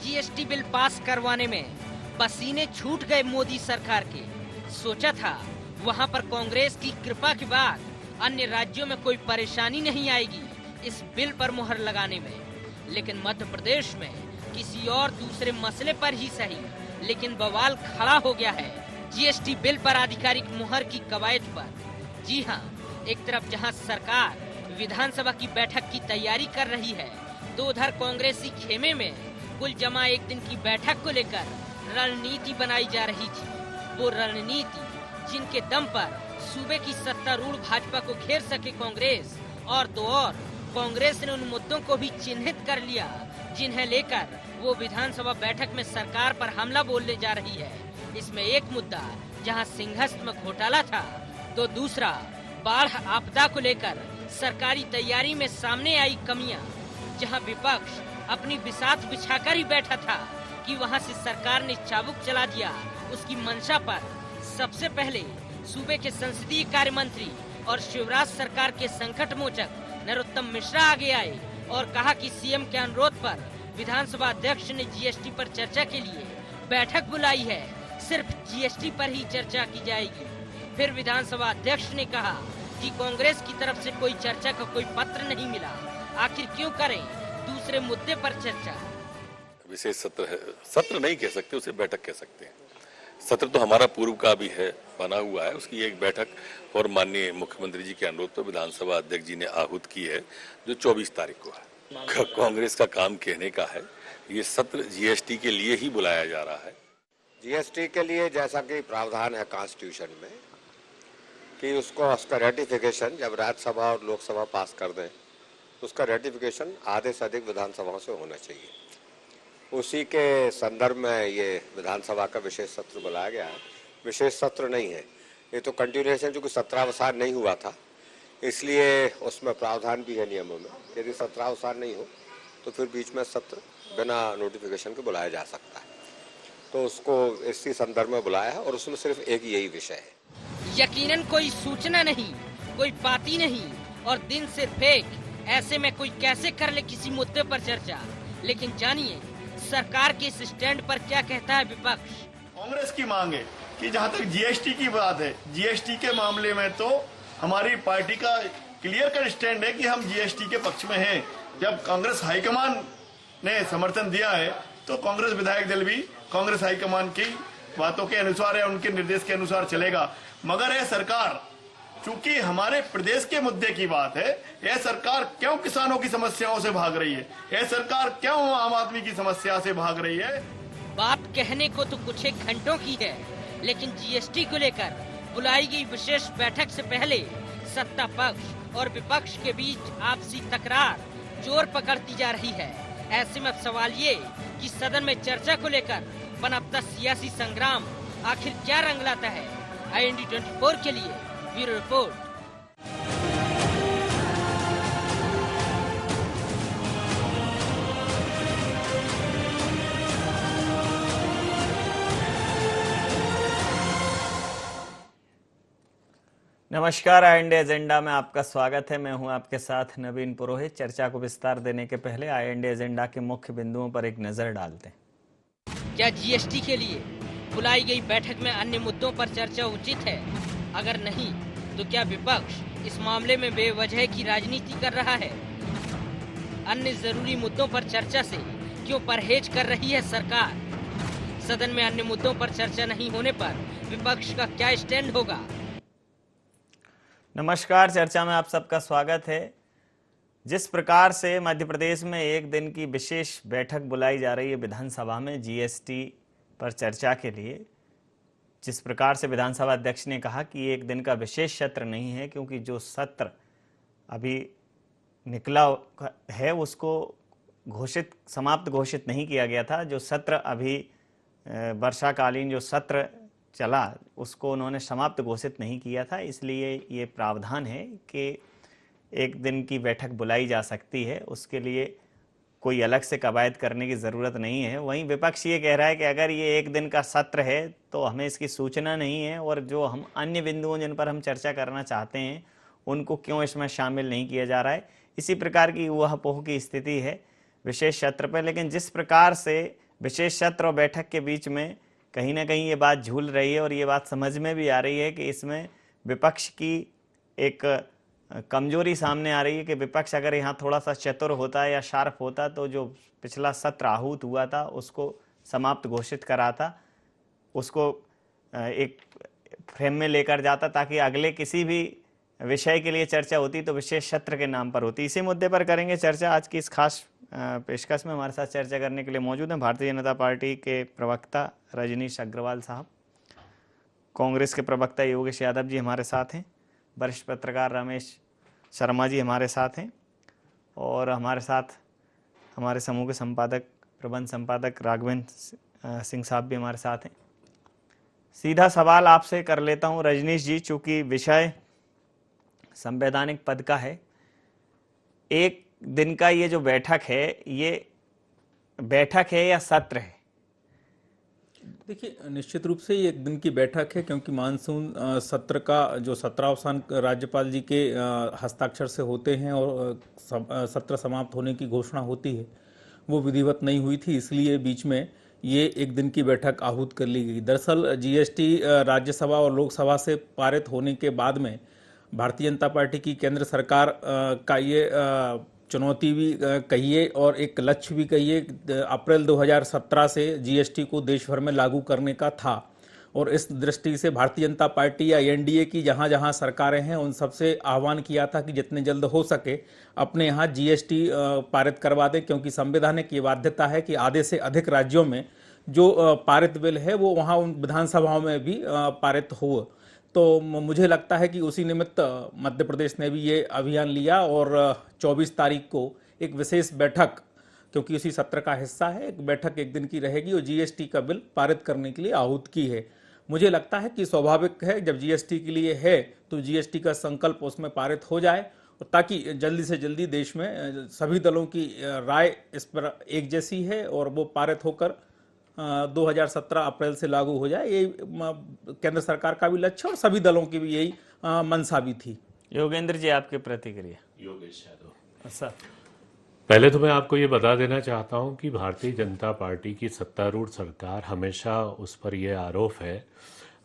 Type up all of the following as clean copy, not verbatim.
GST bill pass करवाने में पसीने छूट गए मोदी सरकार के। सोचा था वहां पर कांग्रेस की कृपा के बाद अन्य राज्यों में कोई परेशानी नहीं आएगी इस बिल पर मुहर लगाने में, लेकिन मध्य प्रदेश में किसी और दूसरे मसले पर ही सही लेकिन बवाल खड़ा हो गया है जीएसटी बिल पर आधिकारिक मुहर की कवायद पर। जी हां, एक तरफ जहां सरकार विधानसभा की बैठक की तैयारी कर रही है तो उधर कांग्रेसी खेमे में कुल जमा एक दिन की बैठक को लेकर रणनीति बनाई जा रही थी। वो रणनीति जिनके दम पर सूबे की सत्तारूढ़ भाजपा को घेर सके कांग्रेस, और तो और कांग्रेस ने उन मुद्दों को भी चिन्हित कर लिया जिन्हें लेकर वो विधानसभा बैठक में सरकार पर हमला बोलने जा रही है। इसमें एक मुद्दा जहां सिंहस्थ में घोटाला था, तो दूसरा बाढ़ आपदा को लेकर सरकारी तैयारी में सामने आई कमियां, जहां विपक्ष अपनी बिसात बिछाकर ही बैठा था कि वहां से सरकार ने चाबुक चला दिया उसकी मंशा पर। सबसे पहले सूबे के संसदीय कार्य मंत्री और शिवराज सरकार के संकट मोचक नरोत्तम मिश्रा आगे आए और कहा कि सीएम के अनुरोध पर विधानसभा अध्यक्ष ने जीएसटी पर चर्चा के लिए बैठक बुलाई है, सिर्फ जीएसटी पर ही चर्चा की जाएगी। फिर विधानसभा अध्यक्ष ने कहा कि कांग्रेस की तरफ से कोई चर्चा का कोई पत्र नहीं मिला, आखिर क्यों करें दूसरे मुद्दे पर चर्चा। विशेष सत्र है, सत्र नहीं कह सकते, उसे बैठक कह सकते हैं। सत्र तो हमारा पूर्व का भी है, बना हुआ है, उसकी एक बैठक और माननीय मुख्यमंत्री जी के अनुरोध पर विधानसभा अध्यक्ष जी ने आहूत की है जो 24 तारीख को है। कांग्रेस का काम कहने का है, ये सत्र जीएसटी के लिए ही बुलाया जा रहा है। जीएसटी के लिए जैसा कि प्रावधान है कॉन्स्टिट्यूशन में कि उसका रेटिफिकेशन जब राज्यसभा और लोकसभा पास कर दें, उसका रेटिफिकेशन आधे से अधिक विधानसभाओं से होना चाहिए। उसी के संदर्भ में ये विधानसभा का विशेष सत्र बुलाया गया है। विशेष सत्र नहीं है, ये तो कंटिन्यूएशन, चूंकि सत्रावसार नहीं हुआ था इसलिए उसमें प्रावधान भी है नियमों में, यदि सत्रावसार नहीं हो तो फिर बीच में सत्र बिना नोटिफिकेशन के बुलाया जा सकता है, तो उसको इसी संदर्भ में बुलाया है और उसमें सिर्फ एक यही विषय है। यकीनन कोई सूचना नहीं, कोई बात ही नहीं और दिन सिर्फ एक, ऐसे में कोई कैसे कर ले किसी मुद्दे पर चर्चा। लेकिन जानिए सरकार के इस स्टैंड पर क्या कहता है विपक्ष। कांग्रेस की मांग है कि जहां तक जीएसटी की बात है, जीएसटी के मामले में तो हमारी पार्टी का क्लियर कट स्टैंड है कि हम जीएसटी के पक्ष में हैं। जब कांग्रेस हाईकमान ने समर्थन दिया है तो कांग्रेस विधायक दल भी कांग्रेस हाईकमान की बातों के अनुसार या उनके निर्देश के अनुसार चलेगा। मगर यह सरकार, चूंकि हमारे प्रदेश के मुद्दे की बात है, यह सरकार क्यों किसानों की समस्याओं से भाग रही है, यह सरकार क्यों आम आदमी की समस्या से भाग रही है। बात कहने को तो कुछ एक घंटों की है, लेकिन जीएसटी को लेकर बुलाई गई विशेष बैठक से पहले सत्ता पक्ष और विपक्ष के बीच आपसी तकरार जोर पकड़ती जा रही है। ऐसे में अब सवाल ये कि सदन में चर्चा को लेकर पनपता सियासी संग्राम आखिर क्या रंग लाता है। IND 24 के लिए ब्यूरो रिपोर्ट। नमस्कार, IND एजेंडा में आपका स्वागत है। मैं हूं आपके साथ नवीन पुरोहित। चर्चा को विस्तार देने के पहले IND एजेंडा के मुख्य बिंदुओं पर एक नजर डालते हैं। क्या जीएसटी के लिए बुलाई गई बैठक में अन्य मुद्दों पर चर्चा उचित है? अगर नहीं तो क्या विपक्ष इस मामले में बेवजह की राजनीति कर रहा है? अन्य जरूरी मुद्दों पर चर्चा से क्यों परहेज कर रही है सरकार? सदन में अन्य मुद्दों पर चर्चा नहीं होने पर विपक्ष का क्या स्टैंड होगा? नमस्कार, चर्चा में आप सबका स्वागत है। जिस प्रकार से मध्य प्रदेश में एक दिन की विशेष बैठक बुलाई जा रही है विधानसभा में जीएसटी पर चर्चा के लिए, जिस प्रकार से विधानसभा अध्यक्ष ने कहा कि एक दिन का विशेष सत्र नहीं है, क्योंकि जो सत्र अभी निकला है उसको समाप्त घोषित नहीं किया गया था। जो सत्र अभी वर्षाकालीन जो सत्र चला उसको उन्होंने समाप्त घोषित नहीं किया था, इसलिए ये प्रावधान है कि एक दिन की बैठक बुलाई जा सकती है, उसके लिए कोई अलग से कवायद करने की ज़रूरत नहीं है। वहीं विपक्ष ये कह रहा है कि अगर ये एक दिन का सत्र है तो हमें इसकी सूचना नहीं है और जो हम अन्य बिंदुओं जिन पर हम चर्चा करना चाहते हैं उनको क्यों इसमें शामिल नहीं किया जा रहा है। इसी प्रकार की ऊहापोह की स्थिति है विशेष सत्र पर। लेकिन जिस प्रकार से विशेष सत्र और बैठक के बीच में कहीं ना कहीं ये बात झूल रही है और ये बात समझ में भी आ रही है कि इसमें विपक्ष की एक कमजोरी सामने आ रही है कि विपक्ष अगर यहाँ थोड़ा सा चतुर होता या शार्प होता तो जो पिछला सत्र आहूत हुआ था उसको समाप्त घोषित कराता, उसको एक फ्रेम में लेकर जाता ताकि अगले किसी भी विषय के लिए चर्चा होती तो विशेष सत्र के नाम पर होती। इसी मुद्दे पर करेंगे चर्चा। आज की इस खास पेशकश में हमारे साथ चर्चा करने के लिए मौजूद हैं भारतीय जनता पार्टी के प्रवक्ता रजनीश अग्रवाल साहब, कांग्रेस के प्रवक्ता योगेश यादव जी हमारे साथ हैं, वरिष्ठ पत्रकार रमेश शर्मा जी हमारे साथ हैं और हमारे साथ हमारे समूह के संपादक प्रबंध संपादक राघवेंद्र सिंह साहब भी हमारे साथ हैं। सीधा सवाल आपसे कर लेता हूं रजनीश जी, चूंकि विषय संवैधानिक पद का है, एक दिन का ये जो बैठक है ये बैठक है या सत्र है? देखिए, निश्चित रूप से ये एक दिन की बैठक है क्योंकि मानसून सत्र का जो सत्रावसान राज्यपाल जी के हस्ताक्षर से होते हैं और सत्र समाप्त होने की घोषणा होती है वो विधिवत नहीं हुई थी, इसलिए बीच में ये एक दिन की बैठक आहूत कर ली गई। दरअसल जीएसटी राज्यसभा और लोकसभा से पारित होने के बाद में भारतीय जनता पार्टी की केंद्र सरकार का ये चुनौती भी कहिए और एक लक्ष्य भी कहिए, अप्रैल 2017 से जीएसटी को देश भर में लागू करने का था और इस दृष्टि से भारतीय जनता पार्टी या एनडीए की जहां जहां सरकारें हैं उन सबसे आह्वान किया था कि जितने जल्द हो सके अपने यहाँ जीएसटी पारित करवा दें, क्योंकि संवैधानिक ये बाध्यता है कि आधे से अधिक राज्यों में जो पारित बिल है वो वहाँ उन विधानसभाओं में भी पारित हो। तो मुझे लगता है कि उसी निमित्त मध्य प्रदेश ने भी ये अभियान लिया और 24 तारीख को एक विशेष बैठक, क्योंकि उसी सत्र का हिस्सा है, एक बैठक एक दिन की रहेगी और जीएसटी का बिल पारित करने के लिए आहूत की है। मुझे लगता है कि स्वाभाविक है जब जीएसटी के लिए है तो जीएसटी का संकल्प उसमें पारित हो जाए और ताकि जल्दी से जल्दी देश में सभी दलों की राय इस पर एक जैसी है और वो पारित होकर 2017 अप्रैल से लागू हो जाए। ये केंद्र सरकार का भी लक्ष्य और सभी दलों की भी यही मंशा भी थी। योगेंद्र जी आपकी प्रतिक्रिया। योगेश यादव सर, पहले तो मैं आपको ये बता देना चाहता हूँ कि भारतीय जनता पार्टी की सत्तारूढ़ सरकार हमेशा उस पर यह आरोप है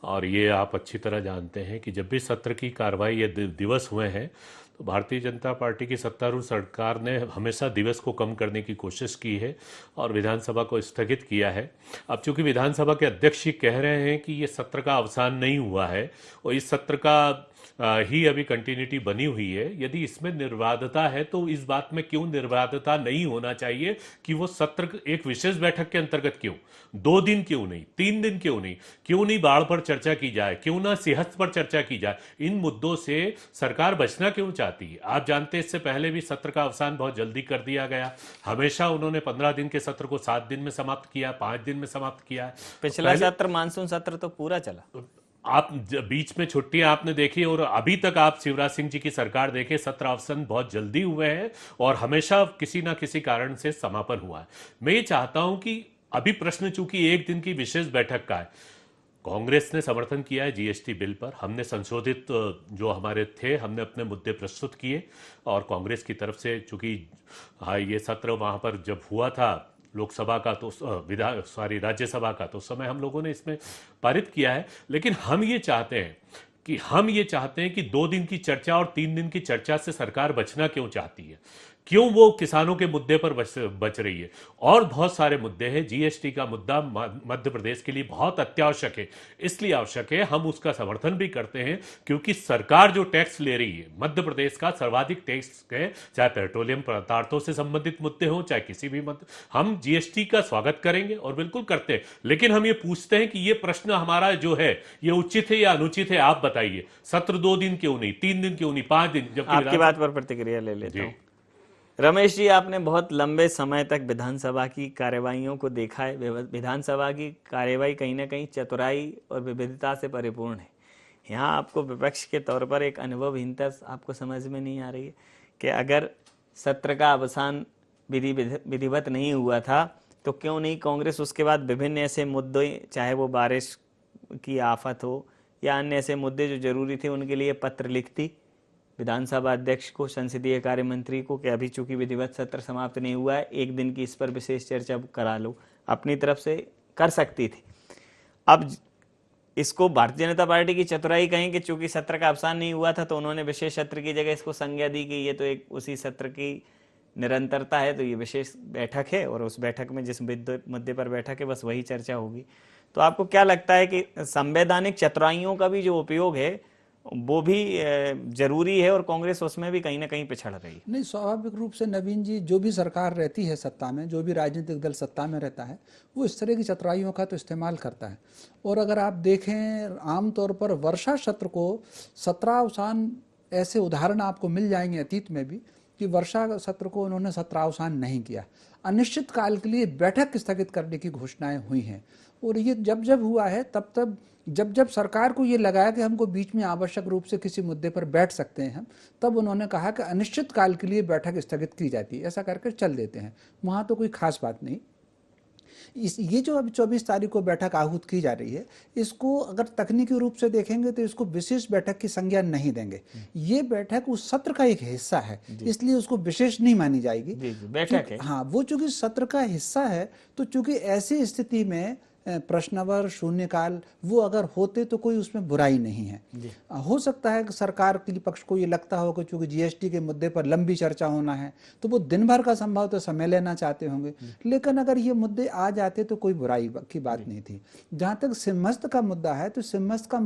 और ये आप अच्छी तरह जानते हैं कि जब भी सत्र की कार्रवाई ये दिवस हुए हैं तो भारतीय जनता पार्टी की सत्तारूढ़ सरकार ने हमेशा दिवस को कम करने की कोशिश की है और विधानसभा को स्थगित किया है। अब चूंकि विधानसभा के अध्यक्ष ही कह रहे हैं कि ये सत्र का अवसान नहीं हुआ है और इस सत्र का ही अभी कंटिन्यूटी बनी हुई है, यदि इसमें निर्बाधता है तो इस बात में क्यों निर्बाधता नहीं होना चाहिए कि वो सत्र एक विशेष बैठक के अंतर्गत क्यों 2 दिन क्यों नहीं 3 दिन क्यों नहीं बाढ़ पर चर्चा की जाए, क्यों ना सेहत पर चर्चा की जाए। इन मुद्दों से सरकार बचना क्यों चाहती है? आप जानते हैं इससे पहले भी सत्र का अवसान बहुत जल्दी कर दिया गया। हमेशा उन्होंने 15 दिन के सत्र को 7 दिन में समाप्त किया, 5 दिन में समाप्त किया। पिछला सत्र मानसून सत्र तो पूरा चला। आप बीच में छुट्टियां आपने देखी और अभी तक आप शिवराज सिंह जी की सरकार देखे, सत्र अवसान बहुत जल्दी हुए हैं और हमेशा किसी ना किसी कारण से समापन हुआ है। मैं ये चाहता हूं कि अभी प्रश्न चूंकि एक दिन की विशेष बैठक का है, कांग्रेस ने समर्थन किया है जीएसटी बिल पर, हमने संशोधित जो हमारे थे हमने अपने मुद्दे प्रस्तुत किए और कांग्रेस की तरफ से चूंकि ये सत्र वहां पर जब हुआ था लोकसभा का तो राज्यसभा का तो उस समय हम लोगों ने इसमें पारित किया है। लेकिन हम ये चाहते हैं कि 2 दिन की चर्चा और 3 दिन की चर्चा से सरकार बचना क्यों चाहती है, क्यों वो किसानों के मुद्दे पर बच रही है। और बहुत सारे मुद्दे हैं, जीएसटी का मुद्दा मध्य प्रदेश के लिए बहुत अत्यावश्यक है, इसलिए आवश्यक है, हम उसका समर्थन भी करते हैं क्योंकि सरकार जो टैक्स ले रही है, मध्य प्रदेश का सर्वाधिक टैक्स है, चाहे पेट्रोलियम पदार्थों से संबंधित मुद्दे हो चाहे किसी भी मुद्दे, हम जीएसटी का स्वागत करेंगे और बिल्कुल करते हैं। लेकिन हम ये पूछते हैं कि ये प्रश्न हमारा जो है ये उचित है या अनुचित है, आप बताइए। सत्र 2 दिन क्यों नहीं, 3 दिन क्यों नहीं, 5 दिन? जबकि आपकी बात पर प्रतिक्रिया ले लेता हूं। रमेश जी, आपने बहुत लंबे समय तक विधानसभा की कार्यवाहियों को देखा है। विधानसभा की कार्यवाही कहीं ना कहीं चतुराई और विविधता से परिपूर्ण है। यहाँ आपको विपक्ष के तौर पर एक अनुभवहीनता आपको समझ में नहीं आ रही है कि अगर सत्र का अवसान विधिवत नहीं हुआ था तो क्यों नहीं कांग्रेस उसके बाद विभिन्न ऐसे मुद्दे, चाहे वो बारिश की आफत हो या अन्य ऐसे मुद्दे जो जरूरी थे, उनके लिए पत्र लिखती विधानसभा अध्यक्ष को, संसदीय कार्य मंत्री को कि अभी चूंकि विधिवत सत्र समाप्त नहीं हुआ है, एक दिन की इस पर विशेष चर्चा करा लो। अपनी तरफ से कर सकती थी। अब इसको भारतीय जनता पार्टी की चतुराई कहें कि चूंकि सत्र का अवसान नहीं हुआ था तो उन्होंने विशेष सत्र की जगह इसको संज्ञा दी कि ये तो एक उसी सत्र की निरंतरता है, तो ये विशेष बैठक है और उस बैठक में जिस मुद्दे पर बैठक है बस वही चर्चा होगी। तो आपको क्या लगता है कि संवैधानिक चतुराइयों का भी जो उपयोग है वो भी जरूरी है और कांग्रेस उसमें भी कहीं ना कहीं पिछड़ रही है? नहीं, स्वाभाविक रूप से नवीन जी, जो भी सरकार रहती है सत्ता में, जो भी राजनीतिक दल सत्ता में रहता है, वो इस तरह की चतुराइयों का तो इस्तेमाल करता है। और अगर आप देखें आमतौर पर वर्षा सत्र को सत्रावसान, ऐसे उदाहरण आपको मिल जाएंगे अतीत में भी कि वर्षा सत्र को उन्होंने सत्रावसान नहीं किया, अनिश्चित काल के लिए बैठक स्थगित करने की घोषणाएं हुई हैं। और ये जब जब हुआ है तब जब सरकार को ये लगाया कि हमको बीच में आवश्यक रूप से किसी मुद्दे पर बैठ सकते हैं हम, तब उन्होंने कहा कि अनिश्चित काल के लिए बैठक स्थगित की जाती है, ऐसा करके चल देते हैं। वहाँ तो कोई खास बात नहीं। ये जो अभी 24 तारीख को बैठक आहूत की जा रही है, इसको अगर तकनीकी रूप से देखेंगे तो इसको विशेष बैठक की संज्ञा नहीं देंगे। ये बैठक उस सत्र का एक हिस्सा है, इसलिए उसको विशेष नहीं मानी जाएगी। बैठक है, हाँ, वो चूंकि सत्र का हिस्सा है तो चूंकि ऐसी स्थिति में प्रश्नवर, शून्यकाल वो अगर होते तो कोई उसमें बुराई नहीं है। हो सकता है कि सरकार के पक्ष को ये लगता हो कि चूंकि जीएसटी के मुद्दे पर लंबी चर्चा होना है तो वो दिन भर का संभव तो समय लेना चाहते होंगे, लेकिन अगर ये मुद्दे आ जाते तो कोई बुराई की बात नहीं थी। जहाँ तक सिम्हस्थ का मुद्दा है तो सिम्हस्थ का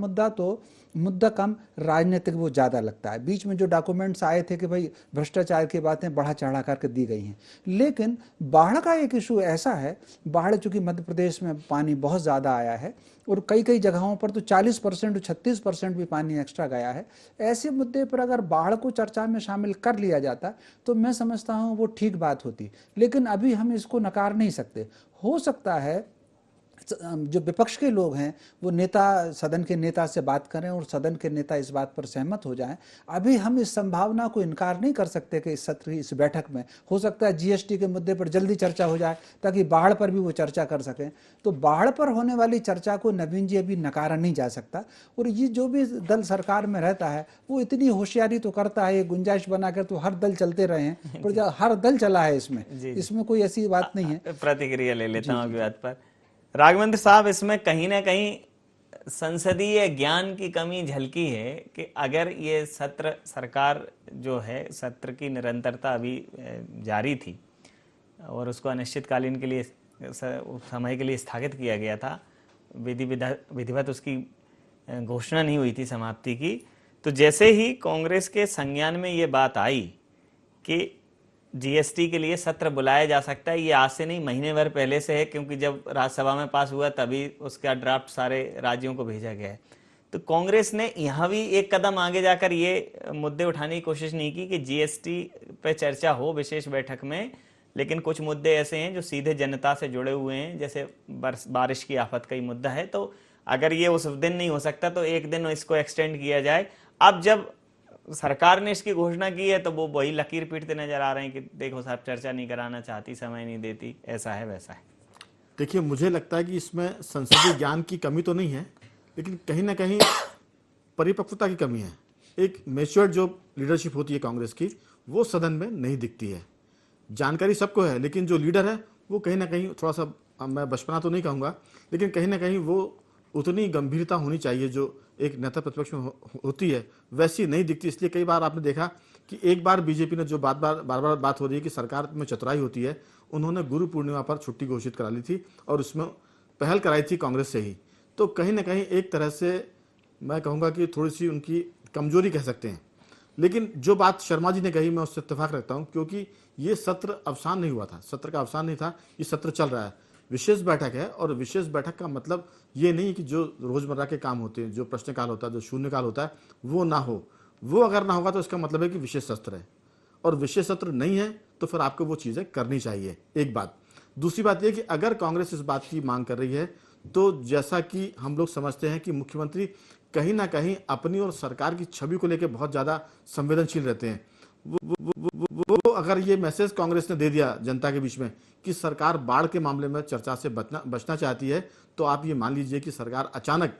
मुद्दा कम राजनीतिक वो ज़्यादा लगता है। बीच में जो डॉक्यूमेंट्स आए थे कि भाई भ्रष्टाचार की बातें बढ़ा चढ़ा करके दी गई हैं, लेकिन बाढ़ का एक इशू ऐसा है, बाढ़ चूंकि मध्य प्रदेश में पानी बहुत ज़्यादा आया है और कई जगहों पर तो 40% 36% भी पानी एक्स्ट्रा गया है। ऐसे मुद्दे पर अगर बाढ़ को चर्चा में शामिल कर लिया जाता तो मैं समझता हूँ वो ठीक बात होती, लेकिन अभी हम इसको नकार नहीं सकते। हो सकता है जो विपक्ष के लोग हैं वो नेता, सदन के नेता से बात करें और सदन के नेता इस बात पर सहमत हो जाएं। अभी हम इस संभावना को इनकार नहीं कर सकते कि इस सत्र, इस बैठक में हो सकता है जीएसटी के मुद्दे पर जल्दी चर्चा हो जाए ताकि बाढ़ पर भी वो चर्चा कर सकें। तो बाढ़ पर होने वाली चर्चा को नवीन जी अभी नकारा नहीं जा सकता। और ये जो भी दल सरकार में रहता है वो इतनी होशियारी तो करता है, ये गुंजाइश बनाकर तो हर दल चलते रहे हैं, पर हर दल चला है इसमें कोई ऐसी बात नहीं है। प्रतिक्रिया ले लेता हूँ अभी बात पर। राघवेंद्र साहब, इसमें कहीं ना कहीं संसदीय ज्ञान की कमी झलकी है कि अगर ये सत्र, सरकार जो है सत्र की निरंतरता अभी जारी थी और उसको अनिश्चितकालीन के लिए समय के लिए स्थगित किया गया था, विधिवत उसकी घोषणा नहीं हुई थी समाप्ति की, तो जैसे ही कांग्रेस के संज्ञान में ये बात आई कि जीएसटी के लिए सत्र बुलाया जा सकता है, ये आज से नहीं महीने भर पहले से है, क्योंकि जब राज्यसभा में पास हुआ तभी उसका ड्राफ्ट सारे राज्यों को भेजा गया है। तो कांग्रेस ने यहाँ भी एक कदम आगे जाकर ये मुद्दे उठाने की कोशिश नहीं की कि जीएसटी पे चर्चा हो विशेष बैठक में, लेकिन कुछ मुद्दे ऐसे हैं जो सीधे जनता से जुड़े हुए हैं, जैसे बारिश की आफत का ही मुद्दा है। तो अगर ये उस दिन नहीं हो सकता तो एक दिन इसको एक्सटेंड किया जाए। अब जब सरकार ने इसकी घोषणा की है तो वो वही लकीर पीटते नजर आ रहे हैं कि देखो साहब, चर्चा नहीं कराना चाहती, समय नहीं देती, ऐसा है वैसा है। देखिए, मुझे लगता है कि इसमें संसदीय ज्ञान की कमी तो नहीं है, लेकिन कहीं ना कहीं परिपक्वता की कमी है। एक मैच्योर्ड जो लीडरशिप होती है कांग्रेस की, वो सदन में नहीं दिखती है। जानकारी सबको है, लेकिन जो लीडर है वो कहीं ना कहीं थोड़ा सा, मैं बचपना तो नहीं कहूँगा, लेकिन कहीं ना कहीं वो उतनी गंभीरता होनी चाहिए जो एक नेता प्रतिपक्ष में होती है, वैसी नहीं दिखती। इसलिए कई बार आपने देखा कि एक बार बीजेपी ने जो बार बार बात हो रही है कि सरकार में चतुराई होती है, उन्होंने गुरु पूर्णिमा पर छुट्टी घोषित करा ली थी और उसमें पहल कराई थी कांग्रेस से ही। तो कहीं ना कहीं एक तरह से मैं कहूँगा कि थोड़ी सी उनकी कमजोरी कह सकते हैं। लेकिन जो बात शर्मा जी ने कही, मैं उससे इत्तेफाक रखता हूँ, क्योंकि ये सत्र अवसान नहीं हुआ था, सत्र का अवसान नहीं था, ये सत्र चल रहा है, विशेष बैठक है। और विशेष बैठक का मतलब ये नहीं कि जो रोजमर्रा के काम होते हैं, जो प्रश्नकाल होता है, जो शून्यकाल होता है, वो ना हो। वो अगर ना होगा तो इसका मतलब है कि विशेष सत्र है, और विशेष सत्र नहीं है तो फिर आपको वो चीजें करनी चाहिए, एक बात। दूसरी बात यह कि अगर कांग्रेस इस बात की मांग कर रही है तो जैसा कि हम लोग समझते हैं कि मुख्यमंत्री कहीं ना कहीं अपनी और सरकार की छवि को लेकर बहुत ज्यादा संवेदनशील रहते हैं। वो अगर ये मैसेज कांग्रेस ने दे दिया जनता के बीच में कि सरकार बाढ़ के मामले में चर्चा से बचना चाहती है, तो आप ये मान लीजिए कि सरकार अचानक,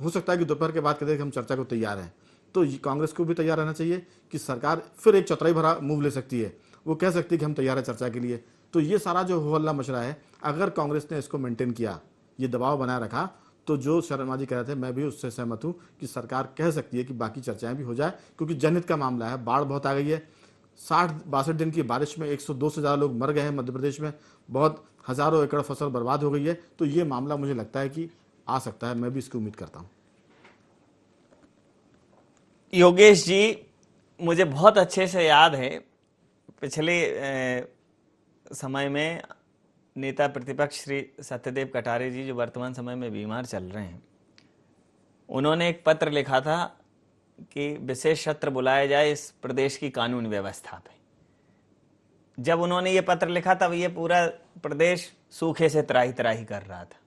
हो सकता है कि दोपहर के बाद कहते कि हम चर्चा को तैयार हैं, तो कांग्रेस को भी तैयार रहना चाहिए कि सरकार फिर एक चतुराई भरा मूव ले सकती है। वो कह सकती है कि हम तैयार है चर्चा के लिए, तो ये सारा जो हल्ला मच रहा है, अगर कांग्रेस ने इसको मेंटेन किया, ये दबाव बनाए रखा, तो जो शर्मा जी कह रहे थे मैं भी उससे सहमत हूं कि सरकार कह सकती है कि बाकी चर्चाएं भी हो जाए, क्योंकि जनहित का मामला है। बाढ़ बहुत आ गई है, 60-62 दिन की बारिश में 102 से ज़्यादा लोग मर गए हैं मध्य प्रदेश में, बहुत हजारों एकड़ फसल बर्बाद हो गई है। तो ये मामला मुझे लगता है कि आ सकता है, मैं भी इसकी उम्मीद करता हूं। योगेश जी, मुझे बहुत अच्छे से याद है पिछले समय में नेता प्रतिपक्ष श्री सत्यदेव कटारे जी, जो वर्तमान समय में बीमार चल रहे हैं, उन्होंने एक पत्र लिखा था कि विशेष सत्र बुलाया जाए इस प्रदेश की कानून व्यवस्था पे। जब उन्होंने ये पत्र लिखा तब ये पूरा प्रदेश सूखे से त्राही त्राही कर रहा था।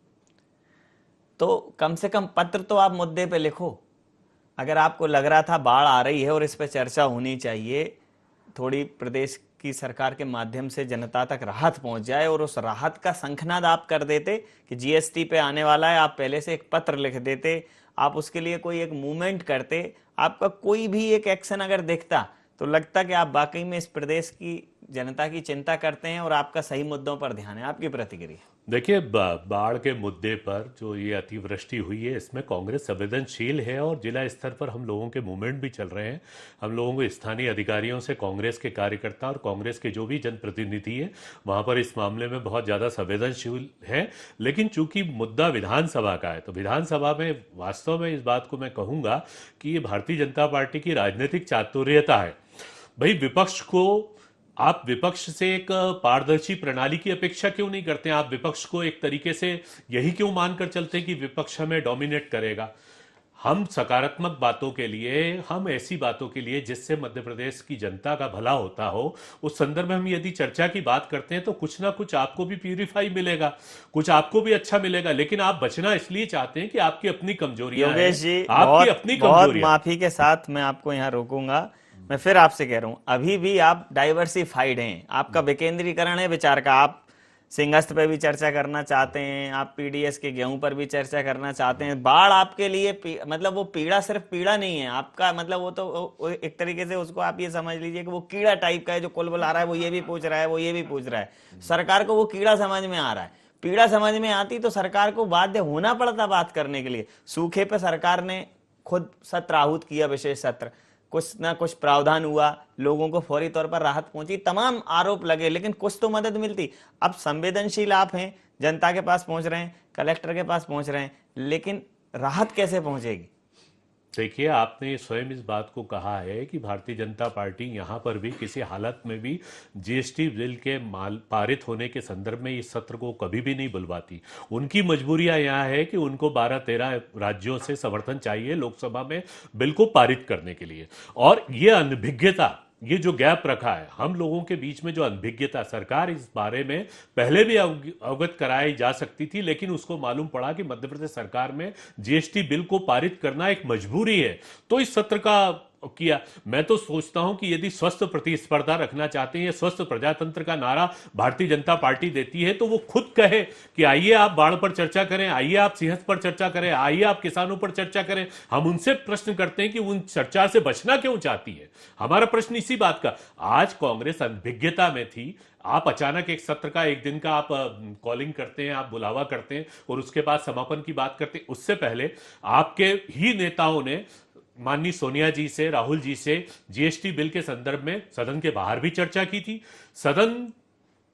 तो कम से कम पत्र तो आप मुद्दे पे लिखो। अगर आपको लग रहा था बाढ़ आ रही है और इस पे चर्चा होनी चाहिए, थोड़ी प्रदेश की सरकार के माध्यम से जनता तक राहत पहुंच जाए, और उस राहत का शंखनाद आप कर देते कि जीएसटी पे आने वाला है, आप पहले से एक पत्र लिख देते, आप उसके लिए कोई एक मूवमेंट करते, आपका कोई भी एक एक्शन अगर दिखता तो लगता कि आप वाकई में इस प्रदेश की जनता की चिंता करते हैं और आपका सही मुद्दों पर ध्यान है। आपकी प्रतिक्रिया? देखिए, बाढ़ के मुद्दे पर जो ये अतिवृष्टि हुई है, इसमें कांग्रेस संवेदनशील है और जिला स्तर पर हम लोगों के मूवमेंट भी चल रहे हैं। हम लोगों को स्थानीय अधिकारियों से कांग्रेस के कार्यकर्ता और कांग्रेस के जो भी जनप्रतिनिधि हैं वहां पर इस मामले में बहुत ज़्यादा संवेदनशील है। लेकिन चूंकि मुद्दा विधानसभा का है, तो विधानसभा में वास्तव में इस बात को मैं कहूँगा कि ये भारतीय जनता पार्टी की राजनीतिक चातुर्यता है। भाई, विपक्ष को आप विपक्ष से एक पारदर्शी प्रणाली की अपेक्षा क्यों नहीं करते हैं? आप विपक्ष को एक तरीके से यही क्यों मानकर चलते हैं कि विपक्ष हमें डोमिनेट करेगा? हम सकारात्मक बातों के लिए, हम ऐसी बातों के लिए जिससे मध्य प्रदेश की जनता का भला होता हो, उस संदर्भ में हम यदि चर्चा की बात करते हैं तो कुछ ना कुछ आपको भी प्यूरिफाई मिलेगा, कुछ आपको भी अच्छा मिलेगा। लेकिन आप बचना इसलिए चाहते हैं कि आपकी अपनी कमजोरियां हैं, योगेश जी, आपकी अपनी कमजोरियां। माफी के साथ मैं आपको यहाँ रोकूंगा। मैं फिर आपसे कह रहा हूं, अभी भी आप डाइवर्सिफाइड हैं, आपका विकेंद्रीकरण है विचार का। आप सिंहस्थ पे भी चर्चा करना चाहते हैं, आप पीडीएस के गेहूं पर भी चर्चा करना चाहते हैं। बाढ़ आपके लिए मतलब वो पीड़ा सिर्फ पीड़ा नहीं है आपका, मतलब वो तो एक तरीके से उसको आप ये समझ लीजिए कि वो कीड़ा टाइप का है जो कुल बुला रहा है, वो ये भी पूछ रहा है, वो ये भी पूछ रहा है। सरकार को वो कीड़ा समझ में आ रहा है। पीड़ा समझ में आती तो सरकार को बाध्य होना पड़ता बात करने के लिए। सूखे पे सरकार ने खुद सत्र आहूत किया, विशेष सत्र, कुछ ना कुछ प्रावधान हुआ, लोगों को फौरी तौर पर राहत पहुंची, तमाम आरोप लगे, लेकिन कुछ तो मदद मिलती। अब संवेदनशील आप हैं, जनता के पास पहुंच रहे हैं, कलेक्टर के पास पहुंच रहे हैं, लेकिन राहत कैसे पहुंचेगी? देखिए, आपने स्वयं इस बात को कहा है कि भारतीय जनता पार्टी यहाँ पर भी किसी हालत में भी जीएसटी बिल के पारित होने के संदर्भ में इस सत्र को कभी भी नहीं बुलवाती। उनकी मजबूरियां यहाँ है कि उनको 12-13 राज्यों से समर्थन चाहिए लोकसभा में बिल को पारित करने के लिए। और ये अनभिज्ञता, ये जो गैप रखा है हम लोगों के बीच में, जो अनभिज्ञता, सरकार इस बारे में पहले भी अवगत कराई जा सकती थी, लेकिन उसको मालूम पड़ा कि मध्य प्रदेश सरकार में जीएसटी बिल को पारित करना एक मजबूरी है, तो इस सत्र का किया। मैं तो सोचता हूं कि यदि स्वस्थ प्रतिस्पर्धा रखना चाहते हैं, स्वस्थ प्रजातंत्र का नारा भारतीय जनता पार्टी देती है, तो वो खुद कहे कि आइए आप बाढ़ पर चर्चा करें, आइए आप सिंहस्थ पर चर्चा करें, आइए आप किसानों पर चर्चा करें। हम उनसे प्रश्न करते हैं कि उन चर्चा से बचना क्यों चाहती है। हमारा प्रश्न इसी बात का। आज कांग्रेस अनभिज्ञता में थी। आप अचानक एक सत्र का, एक दिन का आप कॉलिंग करते हैं, आप बुलावा करते हैं और उसके बाद समापन की बात करते हैं। उससे पहले आपके ही नेताओं ने माननीय सोनिया जी से, राहुल जी से जीएसटी बिल के संदर्भ में सदन के बाहर भी चर्चा की थी। सदन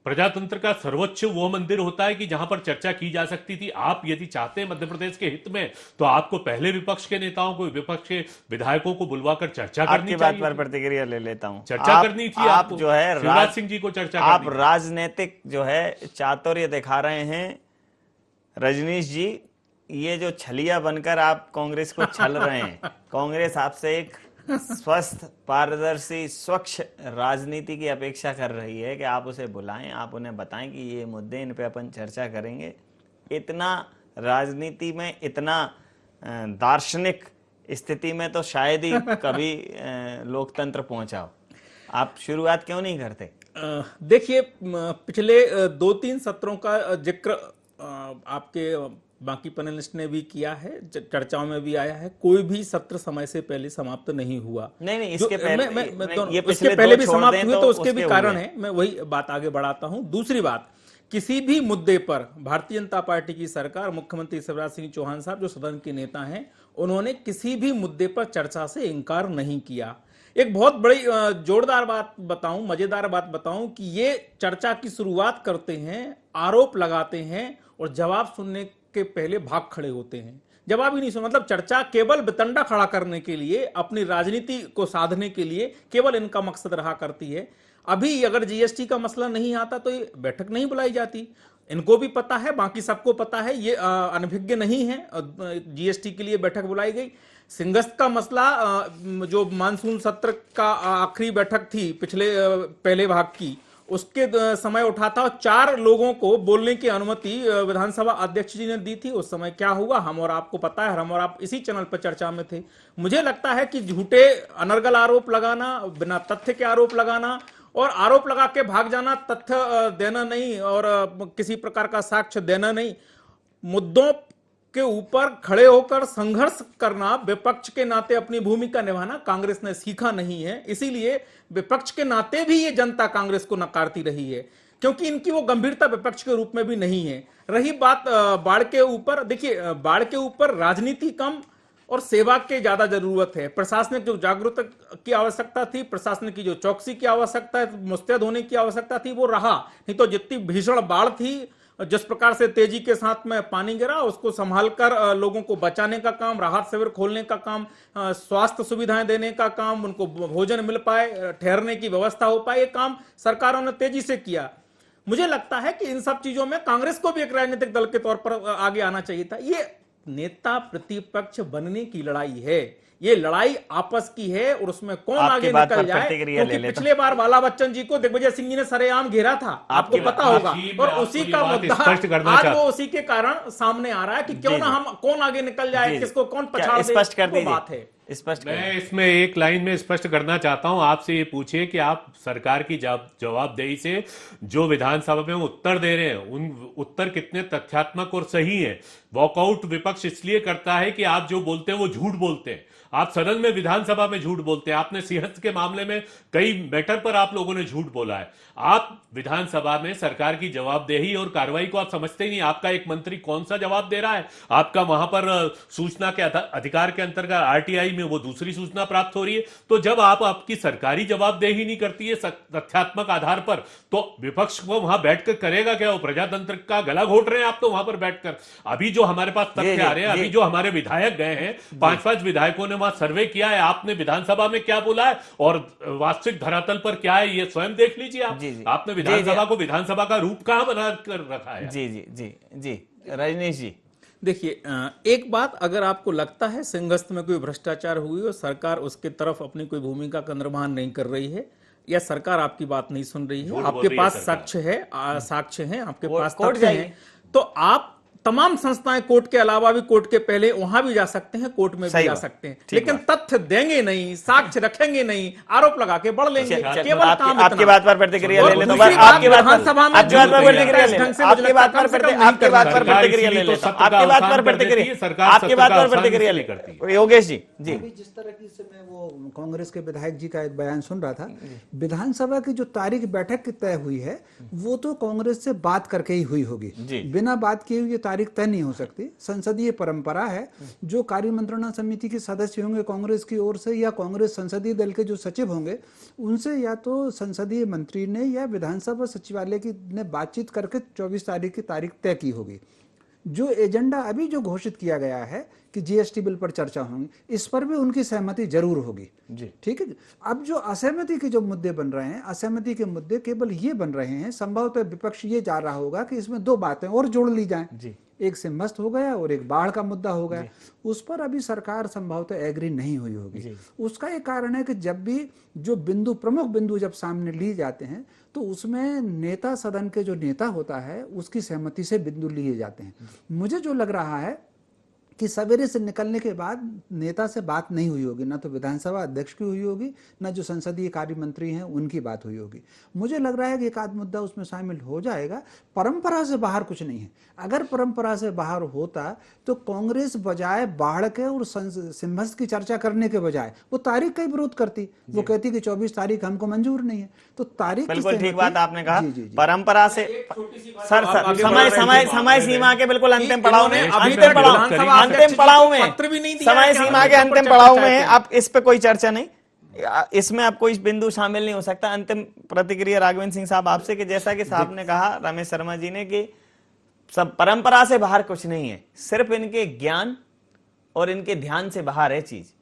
प्रजातंत्र का सर्वोच्च वो मंदिर होता है कि जहां पर चर्चा की जा सकती थी। आप यदि चाहते हैं मध्य प्रदेश के हित में, तो आपको पहले विपक्ष के नेताओं को, विपक्ष के विधायकों को बुलवाकर चर्चा करनी चाहिए। आपकी बात पर प्रतिक्रिया ले लेता हूं। चर्चा करनी थी। आप जो है शिवराज सिंह जी को चर्चा, आप राजनीतिक जो है चातुर्य दिखा रहे हैं रजनीश जी। ये जो छलिया बनकर आप कांग्रेस को छल रहे हैं, कांग्रेस आपसे एक स्वस्थ, पारदर्शी, स्वच्छ राजनीति की अपेक्षा कर रही है कि आप उसे बुलाएं, आप उन्हें बताएं कि ये मुद्दे, इन पे अपन चर्चा करेंगे। इतना राजनीति में, इतना दार्शनिक स्थिति में तो शायद ही कभी लोकतंत्र पहुंचा हो। आप शुरुआत क्यों नहीं करते? देखिए, पिछले 2-3 सत्रों का जिक्र आपके बाकी पैनलिस्ट ने भी किया है, चर्चाओं में भी आया है, कोई भी सत्र समय से पहले समाप्त नहीं हुआ। नहीं इसके पहले ये इसके पहले भी समाप्त हुए तो उसके भी उसके कारण है, मैं वही बात आगे बढ़ाता हूं। दूसरी बात, किसी भी मुद्दे पर भारतीय जनता पार्टी की सरकार, मुख्यमंत्री शिवराज सिंह चौहान साहब जो सदन के नेता हैं, उन्होंने किसी भी मुद्दे पर चर्चा से इनकार नहीं किया। एक बहुत बड़ी जोरदार बात बताऊं, मजेदार बात बताऊं कि ये चर्चा की शुरुआत करते हैं, आरोप लगाते हैं और जवाब सुनने के पहले भाग खड़े होते हैं, जवाब ही नहीं सुना। मतलब चर्चा केवल वितंडा खड़ा करने के लिए, अपनी राजनीति को साधने के लिए केवल इनका मकसद रहा करती है। अभी अगर जीएसटी का मसला नहीं आता तो ये बैठक नहीं बुलाई जाती, इनको भी पता है, बाकी सबको पता है, ये अनभिज्ञ नहीं है। जीएसटी के लिए बैठक बुलाई गई। सिंगस्त का मसला, जो मानसून सत्र का आखिरी बैठक थी पिछले पहले भाग की, उसके समय उठा था और 4 लोगों को बोलने की अनुमति विधानसभा अध्यक्ष जी ने दी थी। उस समय क्या हुआ हम और आपको पता है, हम और आप इसी चैनल पर चर्चा में थे। मुझे लगता है कि झूठे अनर्गल आरोप लगाना, बिना तथ्य के आरोप लगाना और आरोप लगा के भाग जाना, तथ्य देना नहीं और किसी प्रकार का साक्ष्य देना नहीं, मुद्दों के ऊपर खड़े होकर संघर्ष करना, विपक्ष के नाते अपनी भूमिका निभाना कांग्रेस ने सीखा नहीं है। इसीलिए विपक्ष के नाते भी ये जनता कांग्रेस को नकारती रही है, क्योंकि इनकी वो गंभीरता विपक्ष के रूप में भी नहीं है। रही बात बाढ़ के ऊपर, देखिए बाढ़ के ऊपर राजनीति कम और सेवा की ज्यादा जरूरत है। प्रशासनिक जो जागरूकता की आवश्यकता थी, प्रशासनिक की जो चौकसी की आवश्यकता, मुस्तैद होने की आवश्यकता थी, वो रहा नहीं। तो जितनी भीषण बाढ़ थी, जिस प्रकार से तेजी के साथ में पानी गिरा, उसको संभालकर लोगों को बचाने का काम, राहत शिविर खोलने का काम, स्वास्थ्य सुविधाएं देने का काम, उनको भोजन मिल पाए, ठहरने की व्यवस्था हो पाए, ये काम सरकारों ने तेजी से किया। मुझे लगता है कि इन सब चीजों में कांग्रेस को भी एक राजनीतिक दल के तौर पर आगे आना चाहिए था। ये नेता प्रतिपक्ष बनने की लड़ाई है, ये लड़ाई आपस की है और उसमें कौन आगे निकल जाए। क्योंकि पिछले बार बाला बच्चन जी को दिग्विजय सिंह जी ने सरेआम घेरा था, आपको पता होगा, और उसी का मुद्दा आज वो उसी के कारण सामने आ रहा है कि क्यों ना हम, कौन आगे निकल जाए, किसको कौन पछाड़ दे, स्पष्ट कर दीजिए। बात है मैं इसमें एक लाइन में स्पष्ट करना चाहता हूं, आपसे ये पूछिए कि आप सरकार की जवाबदेही से जो विधानसभा में उत्तर दे रहे हैं, उन उत्तर कितने तथ्यात्मक और सही है। वॉकआउट विपक्ष इसलिए करता है कि आप जो बोलते हैं वो झूठ बोलते हैं। आप सदन में, विधानसभा में झूठ बोलते हैं। आपने सिंहस्थ के मामले में कई मैटर पर आप लोगों ने झूठ बोला है। आप विधानसभा में सरकार की जवाबदेही और कार्रवाई को आप समझते ही नहीं। आपका एक मंत्री कौन सा जवाब दे रहा है? आपका वहां पर सूचना के अधिकार के अंतर्गत आरटीआई में वो दूसरी सूचना प्राप्त हो रही है। तो जब आप आपकी सरकारी जवाबदेही नहीं करती है तथ्यात्मक आधार पर, तो विपक्ष को वहां बैठकर करेगा क्या? वो प्रजातंत्र का गला घोट रहे हैं आप तो वहां पर बैठकर। अभी जो हमारे पास तथ्य आ रहे हैं, अभी जो हमारे विधायक गए हैं, 5-5 विधायकों ने सर्वे किया है, आपने विधानसभा में क्या बोला है और वास्तविक धरातल पर क्या है, ये स्वयं देख लीजिए आप। आपने विधानसभा को, विधानसभा का रूप कहां बना कर रखा है? जी जी जी जी रजनीश जी, देखिए एक बात, अगर आपको लगता है सिंहस्थ में कोई भ्रष्टाचार हुई और सरकार उसके तरफ अपनी कोई भूमिका का निर्वहन नहीं कर रही है, या सरकार आपकी बात नहीं सुन रही है, आपके पास साक्ष्य है, आपके पास तथ्य है, तो आप तमाम संस्थाएं, कोर्ट के अलावा भी, कोर्ट के पहले वहां भी जा सकते हैं, कोर्ट में भी जा सकते हैं, लेकिन तथ्य देंगे नहीं, साक्ष्य रखेंगे नहीं, आरोप लगा के बढ़ लेंगे। केवल काम आपकी बात पर प्रतिक्रिया ले लेता हूं, आपकी बात पर प्रतिक्रिया ले, आपकी बात पर प्रतिक्रिया ले लेता हूं, आपकी बात पर प्रतिक्रिया ले। योगेश जी, जी जिस तरह की से मैं वो कांग्रेस के विधायक जी का एक बयान सुन रहा था, विधानसभा की जो तारीख बैठक की तय हुई है वो तो कांग्रेस से बात करके ही हुई होगी, बिना बात किए हुए तारीख तय नहीं हो सकती। संसदीय परंपरा है, जो कार्य मंत्रणा समिति के सदस्य होंगे कांग्रेस की ओर से या कांग्रेस संसदीय दल के जो सचिव होंगे, उनसे या तो संसदीय मंत्री ने या विधानसभा सचिवालय की ने बातचीत करके 24 तारीख की तारीख तय की होगी। जो एजेंडा अभी जो घोषित किया गया है कि जीएसटी बिल पर चर्चा होगी, इस पर भी उनकी सहमति जरूर होगी, ठीक है। अब जो असहमति के जो मुद्दे बन रहे हैं, असहमति के मुद्दे केवल ये बन रहे हैं, संभवतः विपक्ष ये जा रहा होगा कि इसमें 2 बातें और जोड़ ली जाएं, एक सिंहस्थ हो गया और एक बाढ़ का मुद्दा हो गया, उस पर अभी सरकार संभवतः एग्री नहीं हुई होगी। उसका एक कारण है कि जब भी जो बिंदु, प्रमुख बिंदु जब सामने लिए जाते हैं तो उसमें नेता, सदन के जो नेता होता है उसकी सहमति से बिंदु लिए जाते हैं। मुझे जो लग रहा है कि सवेरे से निकलने के बाद नेता से बात नहीं हुई होगी, ना तो विधानसभा अध्यक्ष की हुई होगी, ना जो संसदीय कार्य मंत्री हैं उनकी बात हुई होगी। मुझे लग रहा है कि एक आध मुद्दा उसमें शामिल हो जाएगा। परंपरा से बाहर कुछ नहीं है। अगर परंपरा से बाहर होता तो कांग्रेस बजाय बाढ़ के और सिम्भस की चर्चा करने के बजाय वो तारीख का ही विरोध करती। वो कहती कि 24 तारीख हमको मंजूर नहीं है। तो तारीख बिल्कुल ठीक बात आपने कहा। जी, जी, जी। परंपरा से सर समय सीमा के बिल्कुल अंतिम पड़ाव में अंतिम पड़ाव में समय सीमा के अंतिम पड़ाव में अब इस पे कोई चर्चा नहीं, इसमें अब कोई बिंदु शामिल नहीं हो सकता। अंतिम प्रतिक्रिया राघवेंद्र सिंह साहब आपसे कि जैसा कि साहब ने कहा, रमेश शर्मा जी ने, कि सब परंपरा से बाहर कुछ नहीं है, सिर्फ इनके ज्ञान और इनके ध्यान से बाहर है चीज।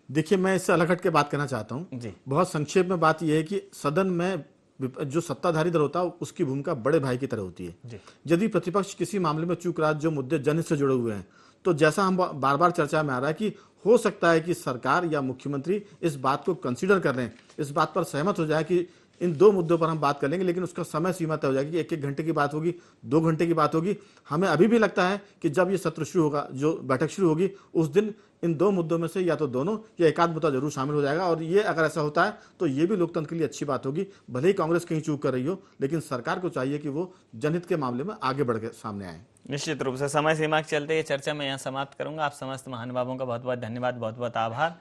देखिए, मैं इससे अलग हट के बात करना चाहता हूं जी। बहुत संक्षेप में बात यह है कि सदन में जो सत्ताधारी दल होता है उसकी भूमिका बड़े भाई की तरह होती है। यदि प्रतिपक्ष किसी मामले में चूक रहा, जो मुद्दे जनहित से जुड़े हुए हैं, तो जैसा हम बार बार चर्चा में आ रहा है कि हो सकता है कि सरकार या मुख्यमंत्री इस बात को कंसीडर कर लें, इस बात पर सहमत हो जाए कि इन दो मुद्दों पर हम बात कर लेंगे, लेकिन उसका समय सीमा तय हो जाएगी कि 1-1 घंटे की बात होगी, 2 घंटे की बात होगी। हमें अभी भी लगता है कि जब ये सत्र शुरू होगा, जो बैठक शुरू होगी, उस दिन इन 2 मुद्दों में से या तो दोनों या एक आध मुद्दा जरूर शामिल हो जाएगा। और ये अगर ऐसा होता है तो ये भी लोकतंत्र के लिए अच्छी बात होगी। भले ही कांग्रेस कहीं चूक कर रही हो, लेकिन सरकार को चाहिए कि वो जनहित के मामले में आगे बढ़ के सामने आए। निश्चित रूप से समय सीमा के चलते ये चर्चा मैं यहाँ समाप्त करूंगा। आप समस्त महानुभावों का बहुत बहुत धन्यवाद, बहुत बहुत आभार।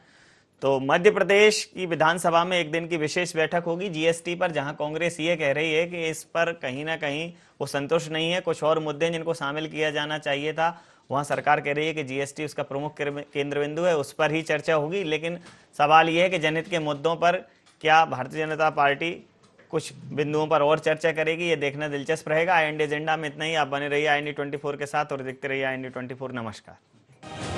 तो मध्य प्रदेश की विधानसभा में एक दिन की विशेष बैठक होगी जीएसटी पर, जहां कांग्रेस ये कह रही है कि इस पर कहीं ना कहीं वो संतुष्ट नहीं है। कुछ और मुद्दे जिनको शामिल किया जाना चाहिए था, वहां सरकार कह रही है कि जीएसटी उसका प्रमुख केंद्र बिंदु है, उस पर ही चर्चा होगी। लेकिन सवाल ये है कि जनहित के मुद्दों पर क्या भारतीय जनता पार्टी कुछ बिंदुओं पर और चर्चा करेगी, ये देखना दिलचस्प रहेगा। IND एजेंडा में इतना ही। आप बने रहिए IND 24 के साथ और देखते रहिए IND 24। नमस्कार।